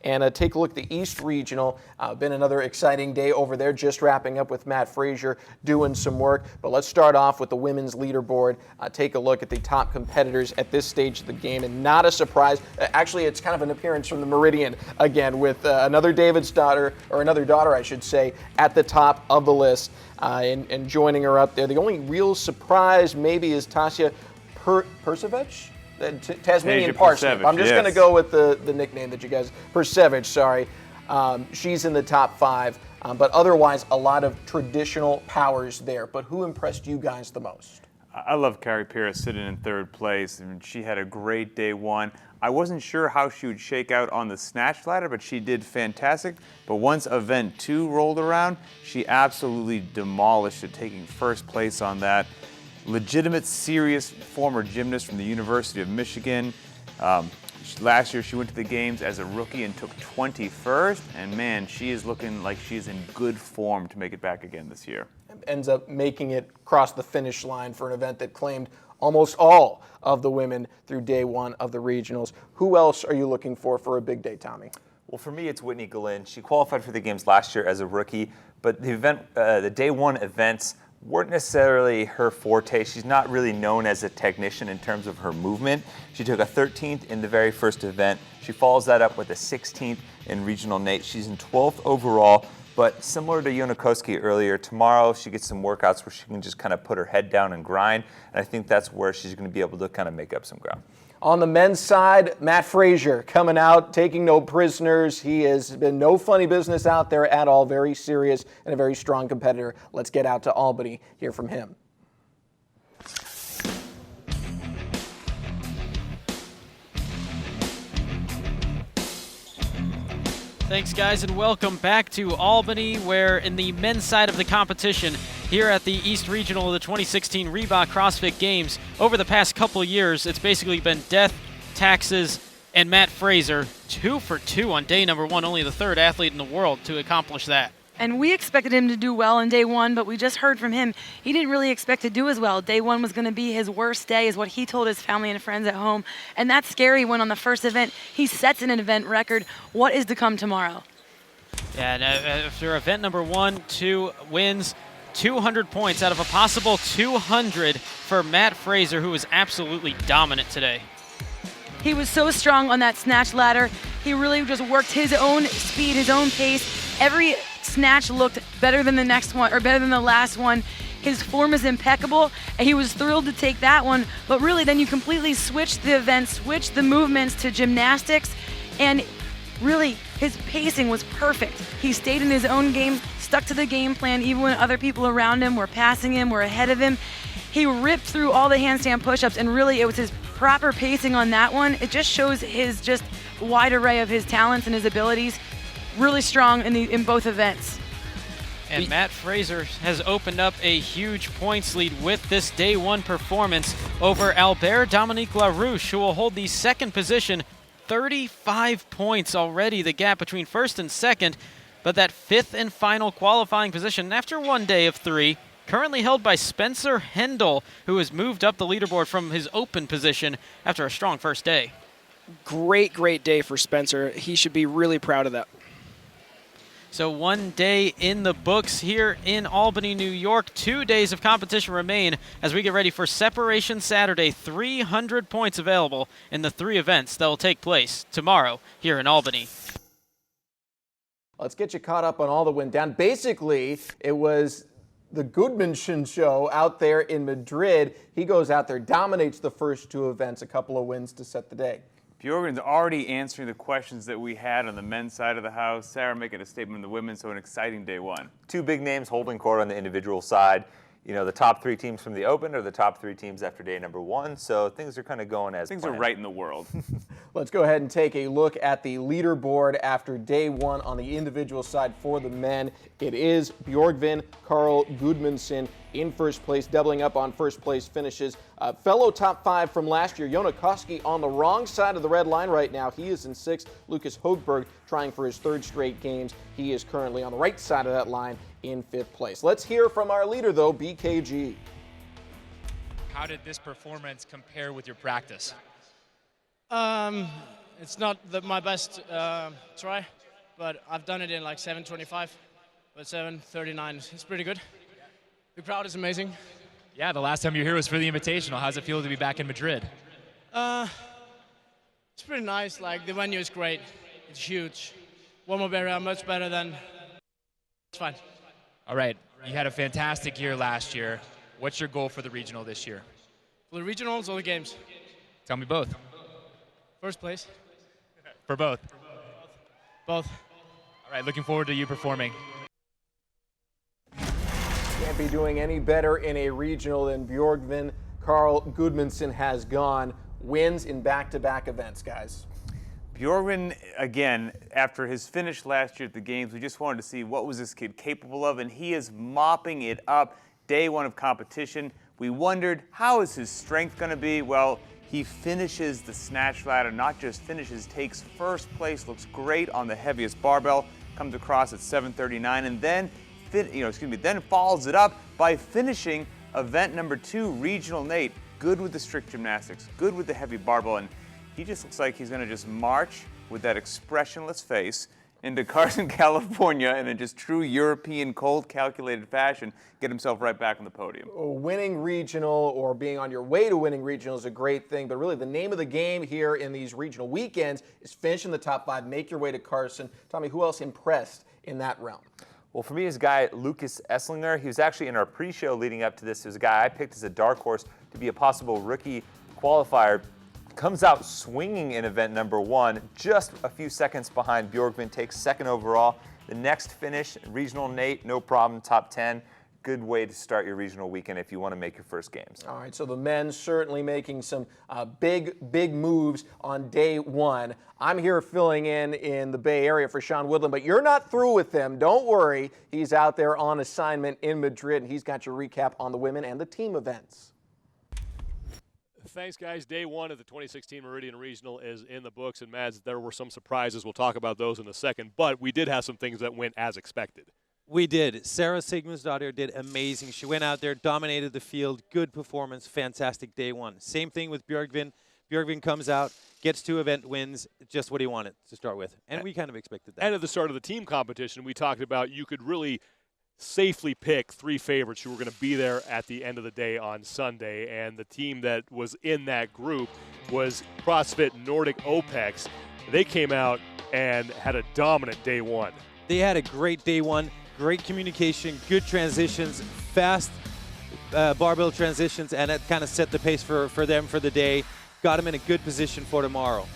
And take a look at the East Regional. Been another exciting day over there, just wrapping up with Matt Fraser doing some work. But let's start off with the women's leaderboard. Take a look at the top competitors at this stage of the game. And not a surprise, actually it's kind of an appearance from the Meridian again with another David's daughter, or another daughter I should say, at the top of the list and joining her up there. The only real surprise maybe is Tasya Persevich? Tasmanian Parsnip. I'm just going to go with the nickname that you guys, Persevich, sorry. She's in the top 5, but otherwise a lot of traditional powers there. But who impressed you guys the most? I love Carrie Pierce sitting in 3rd place. I mean, she had a great day 1. I wasn't sure how she would shake out on the snatch ladder, but she did fantastic. But once event 2 rolled around, she absolutely demolished it, taking 1st place on that. Legitimate, serious former gymnast from the University of Michigan. Last year she went to the games as a rookie and took 21st, and man, she is looking like she's in good form to make it back again this year. Ends up making it across the finish line for an event that claimed almost all of the women through day 1 of the regionals. Who else are you looking for a big day, Tommy? Well, for me, it's Whitney Gallin. She qualified for the games last year as a rookie, but the day 1 events weren't necessarily her forte. She's not really known as a technician in terms of her movement. She took a 13th in the very first event. She follows that up with a 16th in Regional Nate. She's in 12th overall, but similar to Yonakoski earlier, tomorrow she gets some workouts where she can just kind of put her head down and grind, and I think that's where she's going to be able to kind of make up some ground. On the men's side, Matt Fraser coming out, taking no prisoners. He has been no funny business out there at all. Very serious and a very strong competitor. Let's get out to Albany, hear from him. Thanks, guys, and welcome back to Albany, where in the men's side of the competition, here at the East Regional of the 2016 Reebok CrossFit Games, over the past couple of years, it's basically been Death, Taxes, and Matt Fraser, 2 for 2 on day number 1, only the 3rd athlete in the world to accomplish that. And we expected him to do well in day 1, but we just heard from him. He didn't really expect to do as well. Day 1 was going to be his worst day, is what he told his family and friends at home. And that's scary when on the first event, he sets an event record. What is to come tomorrow? Yeah, and after event number 1, 2 wins, 200 points out of a possible 200 for Matt Fraser, who was absolutely dominant today. He was so strong on that snatch ladder. He really just worked his own speed, his own pace. Every snatch looked better than the next one, or better than the last one. His form is impeccable, and he was thrilled to take that one. But really, then you completely switch the event, switch the movements to gymnastics, and really, his pacing was perfect. He stayed in his own game, stuck to the game plan, even when other people around him were passing him, were ahead of him. He ripped through all the handstand push-ups, and really, it was his proper pacing on that one. It just shows his just wide array of his talents and his abilities. Really strong in both events. And Matt Fraser has opened up a huge points lead with this day 1 performance over Albert Dominique LaRouche, who will hold the 2nd position. 35 points already, the gap between 1st and 2nd, but that 5th and final qualifying position after 1 day of 3, currently held by Spencer Hendel, who has moved up the leaderboard from his open position after a strong first day. Great day for Spencer. He should be really proud of that. So 1 day in the books here in Albany, New York. 2 days of competition remain as we get ready for Separation Saturday. 300 points available in the 3 events that will take place tomorrow here in Albany. Let's get you caught up on all that went down. Basically, it was the Goodmanson show out there in Madrid. He goes out there, dominates the first 2 events, a couple of wins to set the day. Bjorgen's already answering the questions that we had on the men's side of the house. Sarah making a statement on the women's, so an exciting day 1. 2 big names holding court on the individual side. You know, the top 3 teams from the Open are the top 3 teams after day number 1, so things are kind of going as Things planned. are right in the world. Let's go ahead and take a look at the leaderboard after day 1 on the individual side for the men. It is Bjorgvin Karl Gudmundsson in first place, doubling up on first place finishes. Fellow top 5 from last year, Yonakoski on the wrong side of the red line right now. He is in 6th. Lucas Hogberg trying for his 3rd straight games. He is currently on the right side of that line in 5th place. Let's hear from our leader, though, BKG. How did this performance compare with your practice? It's not my best try, but I've done it in like 7:25, but 7:39 is pretty good. The crowd is amazing. Yeah, the last time you were here was for the Invitational. How's it feel to be back in Madrid? It's pretty nice. Like the venue is great. It's huge. Warm-up area much better than. It's fine. All right, you had a fantastic year last year. What's your goal for the regional this year? For the regionals or the games? Tell me both. First place. For both. Both. All right, looking forward to you performing. Can't be doing any better in a regional than Bjorgvin Carl Gudmundsson has gone. Wins in back-to-back events, guys. Bjorgvin, again, after his finish last year at the games, we just wanted to see what was this kid capable of, and he is mopping it up. Day one of competition. We wondered, how is his strength going to be? Well, he finishes the snatch ladder, not just finishes, takes first place, looks great on the heaviest barbell, comes across at 7:39, and then, then follows it up by finishing event number 2, regional Nate. Good with the strict gymnastics, good with the heavy barbell, and he just looks like he's going to just march with that expressionless face into Carson, California, in a just true European, cold, calculated fashion, get himself right back on the podium. Winning regional or being on your way to winning regional is a great thing, but really the name of the game here in these regional weekends is finish in the top 5, make your way to Carson. Tommy, who else impressed in that realm? Well, for me, is guy Lucas Esslinger. He was actually in our pre-show leading up to this. He was a guy I picked as a dark horse to be a possible rookie qualifier. Comes out swinging in event number 1, just a few seconds behind Bjorgvin, takes second overall. The next finish, regional Nate, no problem, top 10. Good way to start your regional weekend if you want to make your first games. All right, so the men certainly making some big moves on day 1. I'm here filling in the Bay Area for Sean Woodland, but you're not through with him. Don't worry. He's out there on assignment in Madrid, and he's got your recap on the women and the team events. Thanks, guys. Day 1 of the 2016 Meridian Regional is in the books, and Mads, there were some surprises. We'll talk about those in a second, but we did have some things that went as expected. We did. Sarah Sigmundsdottir did amazing. She went out there, dominated the field, good performance, fantastic day 1. Same thing with Bjorgvin. Bjorgvin comes out, gets 2 event wins, just what he wanted to start with, and we kind of expected that. And at the start of the team competition, we talked about you could really safely pick 3 favorites who were going to be there at the end of the day on Sunday, and the team that was in that group was CrossFit Nordic OPEX. They came out and had a dominant day 1. They had a great day 1, great communication, good transitions, fast barbell transitions, and it kind of set the pace for them for the day, got them in a good position for tomorrow.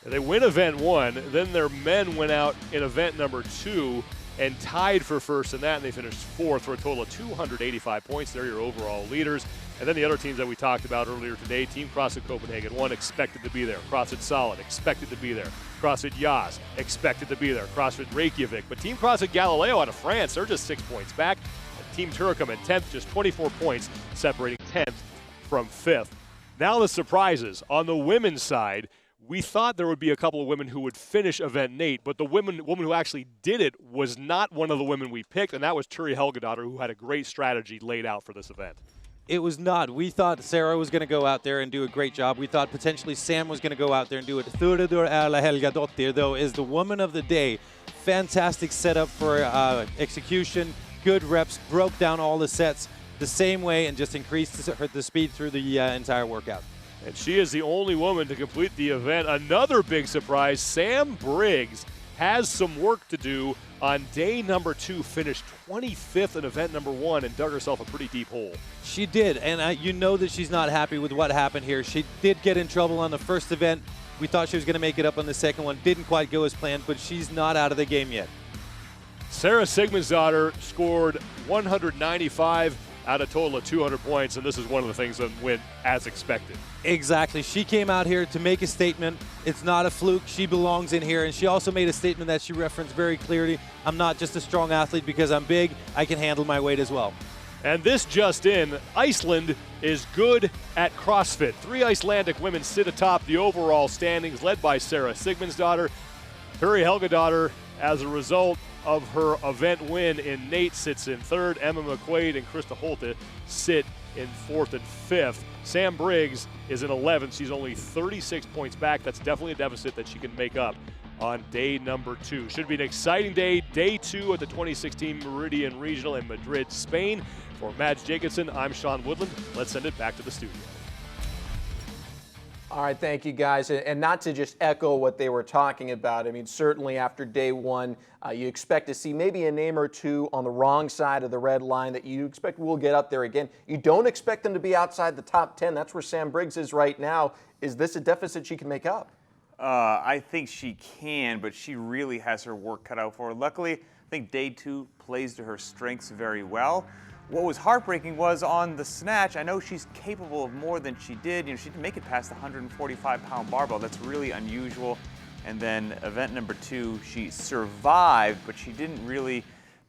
They win event 1, then their men went out in event number 2 and tied for first in that, and they finished 4th for a total of 285 points. They're your overall leaders. And then the other teams that we talked about earlier today, Team CrossFit Copenhagen 1 expected to be there. CrossFit Solid expected to be there. CrossFit Yas expected to be there. CrossFit Reykjavik. But Team CrossFit Galileo out of France, they're just 6 points back. And Team Turicum in 10th, just 24 points, separating 10th from 5th. Now the surprises. On the women's side, we thought there would be a couple of women who would finish event Nate, but the woman who actually did it was not one of the women we picked, and that was Turi Helgadottir, who had a great strategy laid out for this event. It was not. We thought Sarah was going to go out there and do a great job. We thought potentially Sam was going to go out there and do it. Þuríður Erla Helgadottir, though, is the woman of the day. Fantastic setup for execution, good reps, broke down all the sets the same way and just increased the speed through the entire workout. And she is the only woman to complete the event. Another big surprise, Sam Briggs has some work to do on day number 2, finished 25th in event number 1 and dug herself a pretty deep hole. She did, and you know that she's not happy with what happened here. She did get in trouble on the first event. We thought she was going to make it up on the second one. Didn't quite go as planned, but she's not out of the game yet. Sarah Sigmundsdottir scored 195 out of a total of 200 points, and this is one of the things that went as expected. Exactly. She came out here to make a statement. It's not a fluke. She belongs in here, and she also made a statement that she referenced very clearly. I'm not just a strong athlete because I'm big. I can handle my weight as well. And this just in, Iceland is good at CrossFit. 3 Icelandic women sit atop the overall standings, led by Sarah Sigmundsdottir. Turi Helgadottir, as a result of her event win in Nate, sits in 3rd. Emma McQuaid and Krista Holte sit in 4th and 5th. Sam Briggs is in 11th. She's only 36 points back. That's definitely a deficit that she can make up on day number 2. Should be an exciting day, day 2 at the 2016 Meridian Regional in Madrid, Spain. For Mads Jacobson, I'm Sean Woodland. Let's send it back to the studio. All right, thank you guys. And not to just echo what they were talking about, I mean, certainly after day 1, you expect to see maybe a name or two on the wrong side of the red line that you expect will get up there again. You don't expect them to be outside the top 10. That's where Sam Briggs is right now. Is this a deficit she can make up? I think she can, but she really has her work cut out for her. Luckily, I think day 2 plays to her strengths very well. What was heartbreaking was on the snatch, I know she's capable of more than she did. You know, she didn't make it past the 145-pound barbell. That's really unusual. And then event number 2, she survived, but she didn't really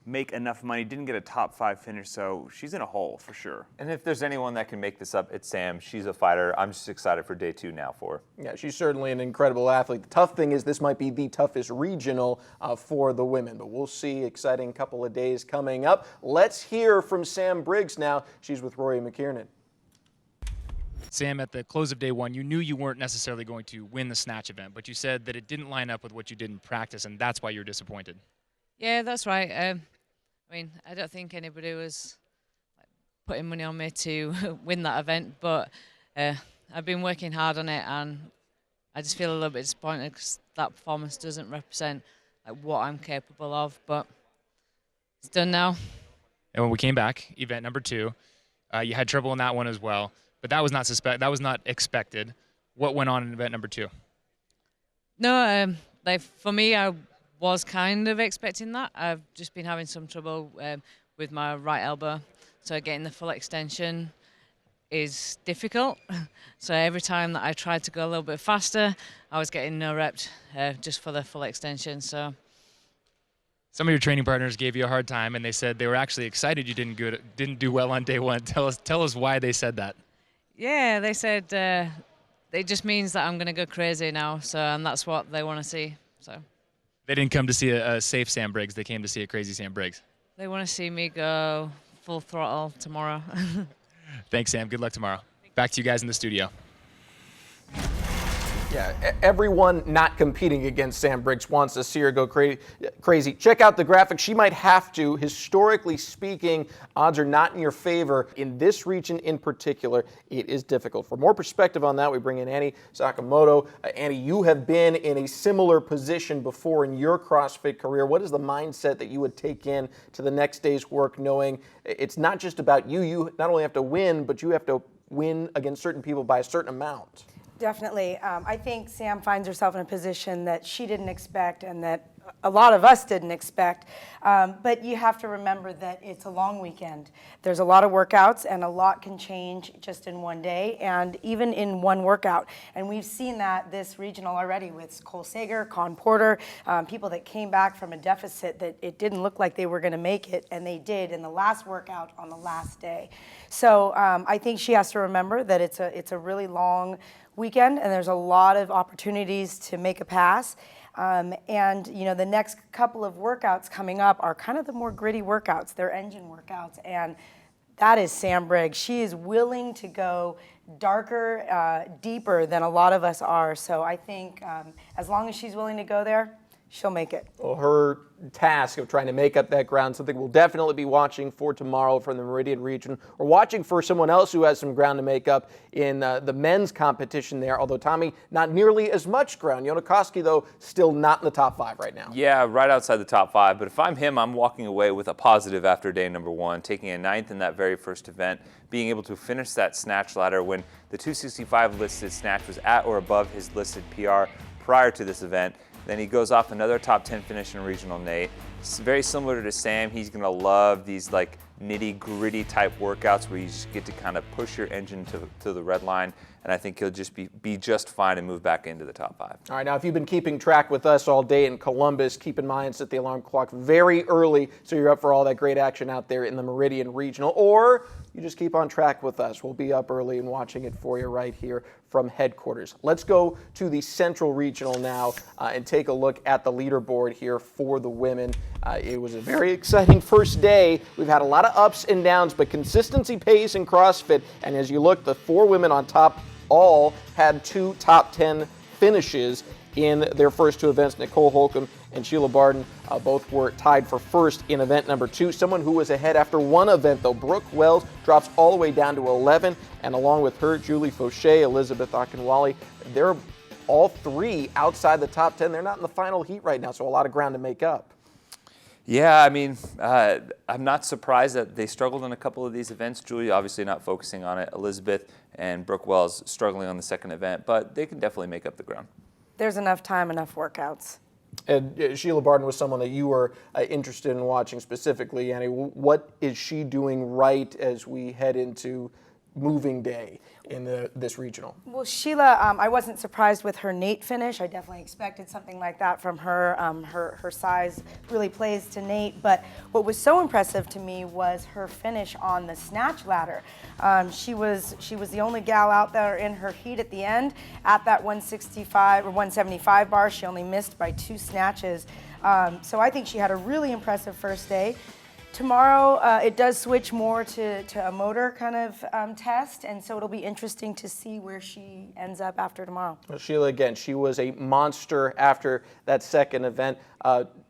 make enough money, didn't get a top 5 finish, so she's in a hole for sure. And if there's anyone that can make this up, it's Sam. She's a fighter. I'm just excited for day 2 now for her. Yeah, she's certainly an incredible athlete. The tough thing is this might be the toughest regional for the women, but we'll see. Exciting couple of days coming up. Let's hear from Sam Briggs now. She's with Rory McKiernan. Sam, at the close of day 1, you knew you weren't necessarily going to win the snatch event, but you said that it didn't line up with what you did in practice, and that's why you're disappointed. Yeah, that's right. I mean, I don't think anybody was putting money on me to win that event, but I've been working hard on it, and I just feel a little bit disappointed because that performance doesn't represent what I'm capable of, but it's done now. And when we came back, event number 2, you had trouble in that one as well, but that was not expected. What went on in event number 2? No, for me, I was kind of expecting that. I've just been having some trouble with my right elbow, so getting the full extension is difficult. So every time that I tried to go a little bit faster, I was getting no rep just for the full extension. So some of your training partners gave you a hard time, and they said they were actually excited you didn't do well on day 1. Tell us why they said that. Yeah, they said it just means that I'm going to go crazy now. And that's what they want to see. So. They didn't come to see a safe Sam Briggs. They came to see a crazy Sam Briggs. They want to see me go full throttle tomorrow. Thanks, Sam. Good luck tomorrow. Back to you guys in the studio. Yeah, everyone not competing against Sam Briggs wants to see her go crazy. Check out the graphic. She might have to. Historically speaking, odds are not in your favor. In this region in particular, it is difficult. For more perspective on that, we bring in Annie Sakamoto. Annie, you have been in a similar position before in your CrossFit career. What is the mindset that you would take in to the next day's work, knowing it's not just about you? You not only have to win, but you have to win against certain people by a certain amount. Definitely. I think Sam finds herself in a position that she didn't expect and that a lot of us didn't expect. But you have to remember that it's a long weekend. There's a lot of workouts and a lot can change just in one day and even in one workout. And we've seen that this regional already with Cole Sager, Con Porter, people that came back from a deficit that it didn't look like they were going to make it, and they did in the last workout on the last day. So I think she has to remember that it's a really long weekend and there's a lot of opportunities to make a pass. And you know, the next couple of workouts coming up are kind of the more gritty workouts. They're engine workouts, and that is Sam Briggs. She is willing to go darker, deeper than a lot of us are. So I think as long as she's willing to go there, she'll make it. Well, her task of trying to make up that ground, something we'll definitely be watching for tomorrow from the Meridian region. We're watching for someone else who has some ground to make up in the men's competition there, although Tommy, not nearly as much ground. Yonakoski, though, still not in the top 5 right now. Yeah, right outside the top 5, but if I'm him, I'm walking away with a positive after day number 1, taking a 9th in that very first event, being able to finish that snatch ladder when the 265 listed snatch was at or above his listed PR prior to this event. Then he goes off another top 10 finish in regional Nate. It's very similar to Sam. He's gonna love these like nitty gritty type workouts where you just get to kind of push your engine to the red line. And I think he'll just be just fine and move back into the top 5. All right, now if you've been keeping track with us all day in Columbus, keep in mind, set the alarm clock very early so you're up for all that great action out there in the Meridian Regional. Or you just keep on track with us. We'll be up early and watching it for you right here from headquarters. Let's go to the Central Regional now and take a look at the leaderboard here for the women. It was a very exciting first day. We've had a lot of ups and downs, but consistency pays in CrossFit. And as you look, the 4 women on top all had 2 top 10 finishes in their first 2 events. Nicole Holcomb and Sheila Barden both were tied for first in event number 2. Someone who was ahead after 1 event, though, Brooke Wells, drops all the way down to 11. And along with her, Julie Fauché, Elizabeth Akinwale, they're all 3 outside the top 10. They're not in the final heat right now, so a lot of ground to make up. Yeah, I mean, I'm not surprised that they struggled in a couple of these events. Julie obviously not focusing on it. Elizabeth and Brooke Wells struggling on the second event, but they can definitely make up the ground. There's enough time, enough workouts. And Sheila Barden was someone that you were interested in watching specifically. Annie, what is she doing right as we head into moving day in this regional? Well, Sheila, I wasn't surprised with her Nate finish. I definitely expected something like that from her. Her size really plays to Nate. But what was so impressive to me was her finish on the snatch ladder. She was the only gal out there in her heat at the end at that 165 or 175 bar. She only missed by 2 snatches. So I think she had a really impressive first day. Tomorrow, it does switch more to a motor kind of test, and so it'll be interesting to see where she ends up after tomorrow. Well, Sheila, again, she was a monster after that second event.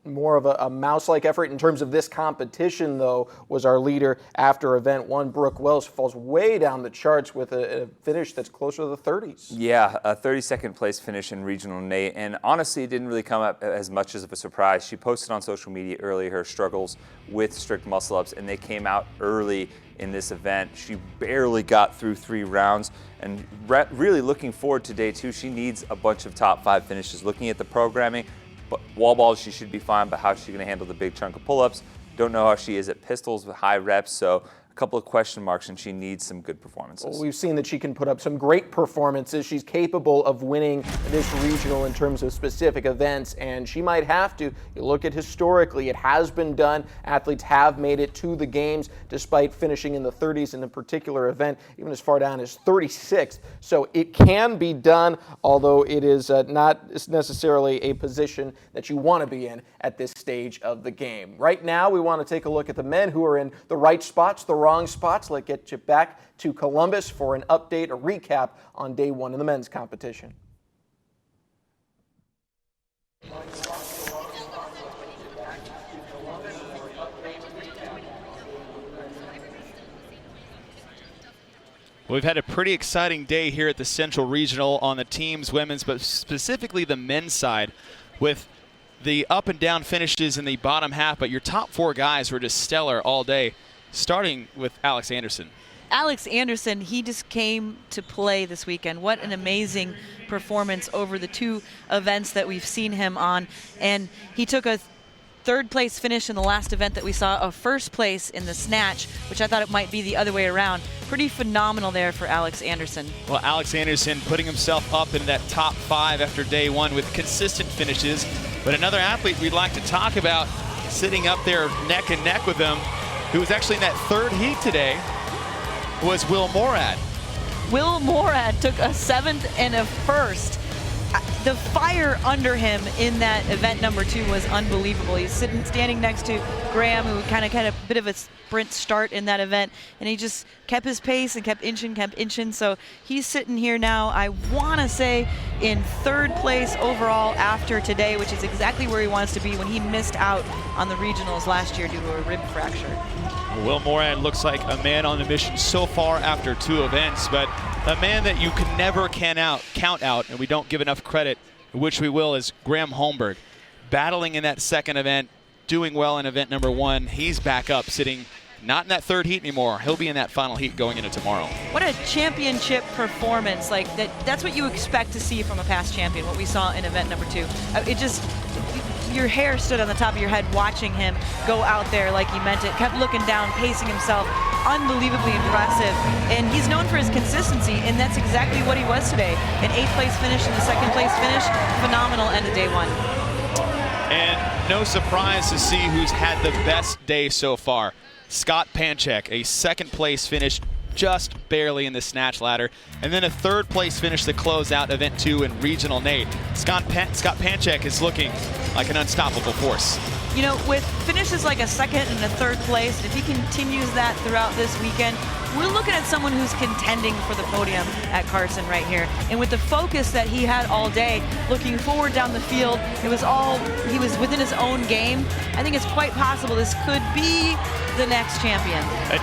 More of a mouse-like effort in terms of this competition, though, was our leader after event 1. Brooke Wells falls way down the charts with a finish that's closer to the 30s. Yeah, a 32nd place finish in Regional Nate, and honestly, it didn't really come up as much as of a surprise. She posted on social media earlier her struggles with strict muscle-ups, and they came out early in this event. She barely got through 3 rounds, and really looking forward to day 2. She needs a bunch of top 5 finishes. Looking at the programming, but wall balls, she should be fine, but how's she going to handle the big chunk of pull-ups? Don't know how she is at pistols with high reps, so a couple of question marks, and she needs some good performances. Well, we've seen that she can put up some great performances. She's capable of winning this regional in terms of specific events, and she might have to. You look at historically, it has been done. Athletes have made it to the games despite finishing in the 30s in a particular event, even as far down as 36th. So it can be done, although it is not necessarily a position that you want to be in at this stage of the game. Right now, we want to take a look at the men who are in the right spots, the wrong spots. Let's get you back to Columbus for an update, a recap on day 1 in the men's competition. We've had a pretty exciting day here at the Central Regional on the teams, women's, but specifically the men's side, with the up and down finishes in the bottom half, but your top 4 guys were just stellar all day, starting with Alex Anderson. Alex Anderson, he just came to play this weekend. What an amazing performance over the 2 events that we've seen him on. And he took a 3rd place finish in the last event that we saw, a 1st place in the snatch, which I thought it might be the other way around. Pretty phenomenal there for Alex Anderson. Well, Alex Anderson putting himself up in that top 5 after day 1 with consistent finishes. But another athlete we'd like to talk about sitting up there neck and neck with him, who was actually in that 3rd heat today, was Will Morad. Will Morad took a 7th and a 1st. The fire under him in that event number 2 was unbelievable. He's standing next to Graham, who kind of had a bit of a sprint start in that event, and he just kept his pace and kept inching. So he's sitting here now, I want to say, in 3rd place overall after today, which is exactly where he wants to be when he missed out on the regionals last year due to a rib fracture. Will Morad looks like a man on a mission so far after 2 events, but a man that you can never count out, and we don't give enough credit, which we will, is Graham Holmberg. Battling in that 2nd event, doing well in event number 1. He's back up, sitting not in that 3rd heat anymore. He'll be in that final heat going into tomorrow. What a championship performance. Like that's what you expect to see from a past champion, what we saw in event number 2. It just, your hair stood on the top of your head watching him go out there like he meant it, kept looking down, pacing himself, unbelievably impressive. And he's known for his consistency, and that's exactly what he was today. An 8th place finish and a 2nd place finish, phenomenal end of day 1. And no surprise to see who's had the best day so far. Scott Panchik, a second place finish just barely in the snatch ladder, and then a third place finish to close out event 2 in regional Nate. Scott Panchik is looking like an unstoppable force. You know, with finishes like a second and a third place, if he continues that throughout this weekend, we're looking at someone who's contending for the podium at Carson right here. And with the focus that he had all day, looking forward down the field, he was within his own game. I think it's quite possible this could be the next champion. A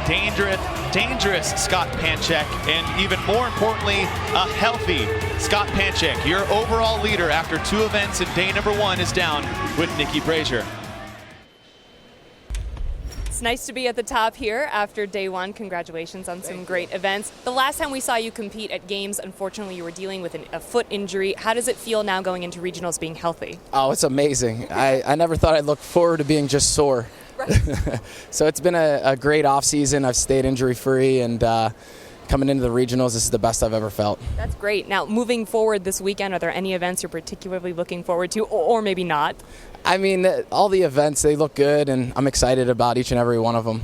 dangerous Scott Panchik, and even more importantly, a healthy Scott Panchik. Your overall leader after 2 events, and day number 1 is down with Nikki Fraser. It's nice to be at the top here after day 1. Congratulations on some great events. The last time we saw you compete at games, unfortunately, you were dealing with a foot injury. How does it feel now going into regionals being healthy? Oh, it's amazing. I never thought I'd look forward to being just sore. Right. So it's been a great off season. I've stayed injury free, and coming into the regionals, this is the best I've ever felt. That's great. Now, moving forward this weekend, are there any events you're particularly looking forward to, or maybe not? I mean, all the events, they look good, and I'm excited about each and every one of them.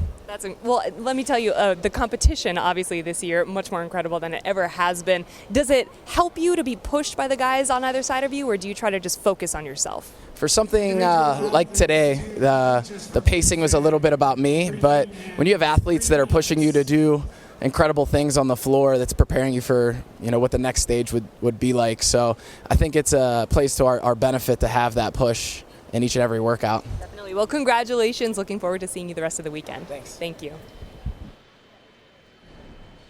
Well, let me tell you, the competition, obviously, this year, much more incredible than it ever has been. Does it help you to be pushed by the guys on either side of you, or do you try to just focus on yourself? For something like today, the pacing was a little bit about me, but when you have athletes that are pushing you to do incredible things on the floor, that's preparing you for what the next stage would be like. So I think it's a place to our benefit to have that push in each and every workout. Definitely. Well, congratulations. Looking forward to seeing you the rest of the weekend. Thanks. Thank you.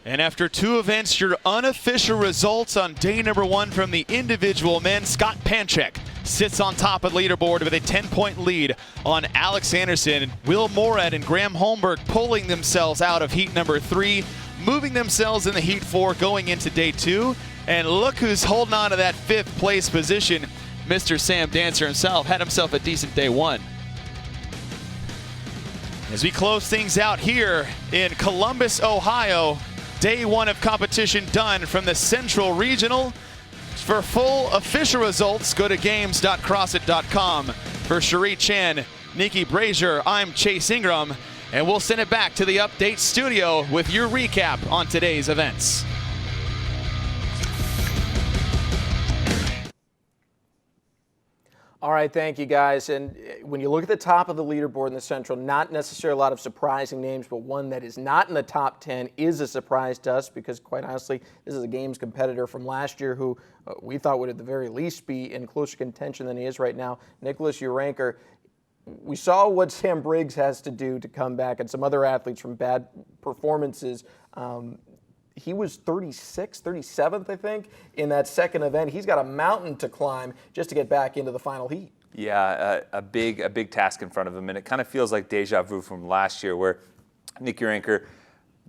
And after 2 events, your unofficial results on day number 1 from the individual men. Scott Panchik sits on top of the leaderboard with a 10-point lead on Alex Anderson. Will Morad and Graham Holmberg pulling themselves out of heat number 3, moving themselves in the heat 4 going into day 2. And look who's holding on to that 5th place position. Mr. Sam Dancer himself had himself a decent day 1. As we close things out here in Columbus, Ohio, day 1 of competition done from the Central Regional. For full official results, go to games.crossfit.com. For Cherie Chan, Nikki Brazier, I'm Chase Ingram, and we'll send it back to the Update studio with your recap on today's events. All right, thank you guys. And when you look at the top of the leaderboard in the Central, not necessarily a lot of surprising names, but one that is not in the top 10 is a surprise to us because, quite honestly, this is a games competitor from last year who we thought would at the very least be in closer contention than he is right now. Nicholas Uranker, we saw what Sam Briggs has to do to come back and some other athletes from bad performances. He was 37th, I think, in that second event. He's got a mountain to climb just to get back into the final heat. Yeah, a big task in front of him, and it kind of feels like deja vu from last year where Nick Uranker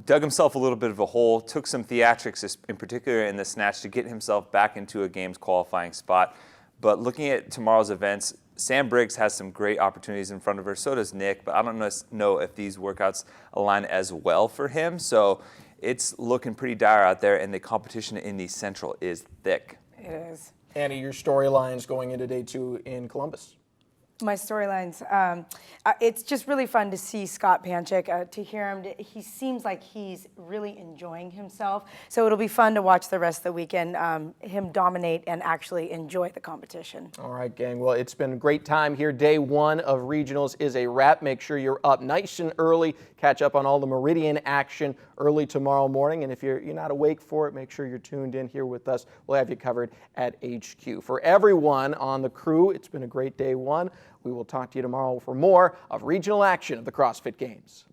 dug himself a little bit of a hole, took some theatrics, in particular in the snatch, to get himself back into a games qualifying spot. But looking at tomorrow's events, Sam Briggs has some great opportunities in front of her. So does Nick, but I don't know if these workouts align as well for him. So it's looking pretty dire out there, and the competition in the Central is thick. It is. Annie, your storylines going into day 2 in Columbus? My storylines, it's just really fun to see Scott Panchik, to hear him. He seems like he's really enjoying himself. So it'll be fun to watch the rest of the weekend, him dominate and actually enjoy the competition. All right, gang. Well, it's been a great time here. Day 1 of regionals is a wrap. Make sure you're up nice and early. Catch up on all the Meridian action early tomorrow morning. And if you're not awake for it, make sure you're tuned in here with us. We'll have you covered at HQ. For everyone on the crew, it's been a great day 1. We will talk to you tomorrow for more of regional action of the CrossFit Games.